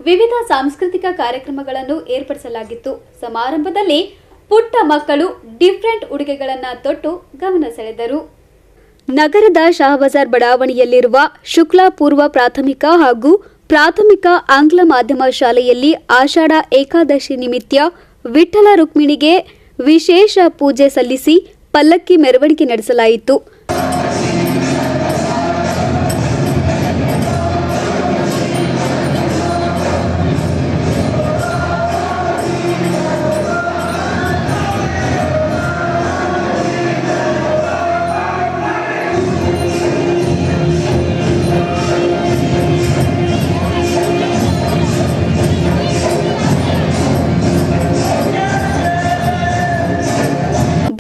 ವಿವಿಧ ಸಾಂಸ್ಕೃತಿಕ ಕಾರ್ಯಕ್ರಮಗಳನ್ನು ಏರ್ಪಡಿಸಲಾಗಿತ್ತು. ಸಮಾರಂಭದಲ್ಲಿ ಪುಟ್ಟ ಮಕ್ಕಳು ಡಿಫರೆಂಟ್ ಉಡುಗೆಗಳನ್ನು ತೊಟ್ಟು ಗಮನ ಸೆಳೆದರು. ನಗರದ ಶಹಬಜಾರ್ ಬಡಾವಣೆಯಲ್ಲಿರುವ ಶುಕ್ಲಾ ಪೂರ್ವ ಪ್ರಾಥಮಿಕ ಹಾಗೂ ಪ್ರಾಥಮಿಕ ಆಂಗ್ಲ ಮಾಧ್ಯಮ ಶಾಲೆಯಲ್ಲಿ ಆಷಾಢ ಏಕಾದಶಿ ನಿಮಿತ್ತ ವಿಠ್ಠಲ ರುಕ್ಮಿಣಿಗೆ ವಿಶೇಷ ಪೂಜೆ ಸಲ್ಲಿಸಿ ಪಲ್ಲಕ್ಕಿ ಮೆರವಣಿಗೆ ನಡೆಸಲಾಯಿತು.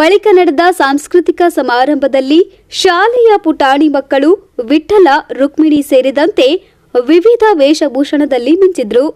ಬಳಿಕ ನಡೆದ ಸಾಂಸ್ಕೃತಿಕ ಸಮಾರಂಭದಲ್ಲಿ ಶಾಲೆಯ ಪುಟಾಣಿ ಮಕ್ಕಳು ವಿಠ್ಠಲ ರುಕ್ಮಿಣಿ ಸೇರಿದಂತೆ ವಿವಿಧ ವೇಷಭೂಷಣದಲ್ಲಿ ಮಿಂಚಿದ್ರು.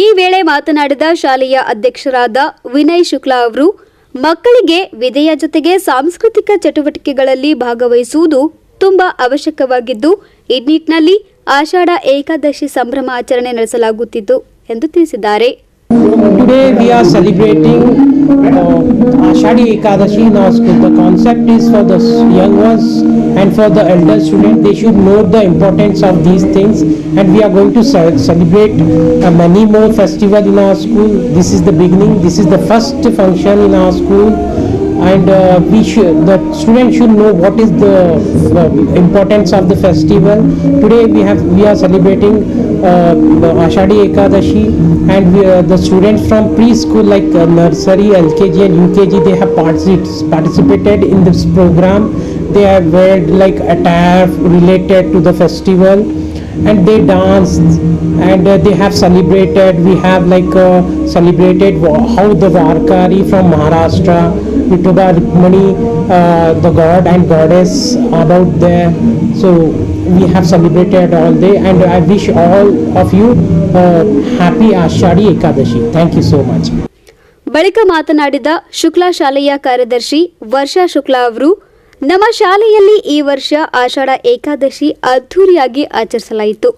ಈ ವೇಳೆ ಮಾತನಾಡಿದ ಶಾಲೆಯ ಅಧ್ಯಕ್ಷರಾದ ವಿನಯ್ ಶುಕ್ಲಾ ಅವರು ಮಕ್ಕಳಿಗೆ ವಿದ್ಯೆಯ ಜೊತೆಗೆ ಸಾಂಸ್ಕೃತಿಕ ಚಟುವಟಿಕೆಗಳಲ್ಲಿ ಭಾಗವಹಿಸುವುದು ತುಂಬಾ ಅವಶ್ಯಕವಾಗಿದ್ದು ಈ ನಿಟ್ಟಿನಲ್ಲಿ ಆಷಾಢ ಏಕಾದಶಿ ಸಂಭ್ರಮ ಆಚರಣೆ ನಡೆಸಲಾಗುತ್ತಿತ್ತು ಎಂದು ತಿಳಿಸಿದ್ದಾರೆ. Today we are celebrating Ashadi Ekadashi in our school. The concept is for the young ones and for the elder students. They should know the importance of these things, and we are going to celebrate many more festivals in our school. This is the beginning. This is the first function in our school, and the students should know what is the importance of the festival. Today we are celebrating the Ashadi Ekadashi, and the students from preschool like nursery, LKG and UKG, they have participated in this program. They have wear like attire related to the festival, and they danced, and they have celebrated. We have celebrated how the Varkari from Maharashtra, Vithoba Rukmini, the god and goddess about there. So we have celebrated all day, and I wish all of you happy Ashadi Ekadashi. Thank you so much. ಬಳಿಕ ಮಾತನಾಡಿದ ಶುಕ್ಲಾ ಶಾಲೆಯ ಕಾರ್ಯದರ್ಶಿ ವರ್ಷಾ ಶುಕ್ಲಾ ಅವರು ನಮ್ಮ ಶಾಲೆಯಲ್ಲಿ ಈ ವರ್ಷ ಆಷಾಢ ಏಕಾದಶಿ ಅದ್ದೂರಿಯಾಗಿ ಆಚರಿಸಲಾಯಿತು.